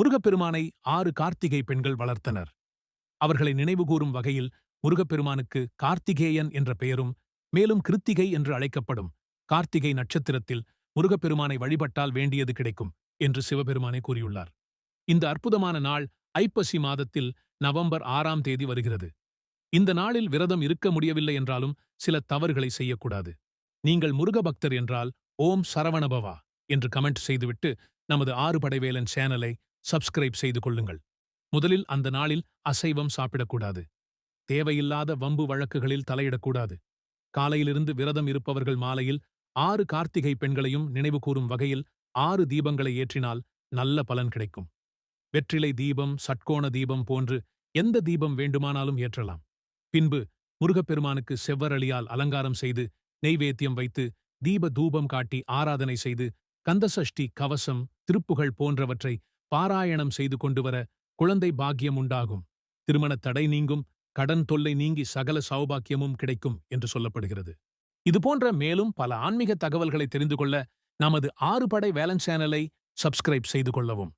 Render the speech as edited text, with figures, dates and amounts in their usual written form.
முருகப்பெருமானை 6 கார்த்திகை பெண்கள் வளர்த்தனர். அவர்களை நினைவுகூரும் வகையில் முருகப்பெருமானுக்கு கார்த்திகேயன் என்ற பெயரும், மேலும் கிருத்திகை என்று அழைக்கப்படும் கார்த்திகை நட்சத்திரத்தில் முருகப்பெருமானை வழிபட்டால் வேண்டியது கிடைக்கும் என்று சிவபெருமானே கூறியுள்ளார். இந்த அற்புதமான நாள் ஐப்பசி மாதத்தில் நவம்பர் 6ஆம் தேதி வருகிறது. இந்த நாளில் விரதம் இருக்க முடியவில்லை என்றாலும் சில தவறுகளை செய்யக்கூடாது. நீங்கள் முருக பக்தர் என்றால் ஓம் சரவணபவா என்று கமெண்ட் செய்துவிட்டு நமது ஆறுபடைவேலன் சேனலை சப்ஸ்கிரைப் செய்து கொள்ளுங்கள். முதலில் அந்த நாளில் அசைவம் சாப்பிடக்கூடாது. தேவையில்லாத வம்பு வழக்குகளில் தலையிடக்கூடாது. காலையிலிருந்து விரதம் இருப்பவர்கள் மாலையில் 6 கார்த்திகை பெண்களையும் நினைவுகூரும் வகையில் 6 தீபங்களை ஏற்றினால் நல்ல பலன் கிடைக்கும். வெற்றிலை தீபம், சட்கோண தீபம் போன்று எந்த தீபம் வேண்டுமானாலும் ஏற்றலாம். பின்பு முருகப்பெருமானுக்கு செவ்வரளியால் அலங்காரம் செய்து நெய்வேத்தியம் வைத்து தீப தூபம் காட்டி ஆராதனை செய்து கந்தசஷ்டி கவசம், திருப்புகழ் போன்றவற்றை பாராயணம் செய்து கொண்டு வர குழந்தை பாக்கியம் உண்டாகும். திருமணத் தடை நீங்கும், கடன் தொல்லை நீங்கி சகல சௌபாக்கியமும் கிடைக்கும் என்று சொல்லப்படுகிறது. இதுபோன்ற மேலும் பல ஆன்மீக தகவல்களை தெரிந்து கொள்ள நமது ஆறுபடை வேலன் சேனலை சப்ஸ்கிரைப் செய்து கொள்ளவும்.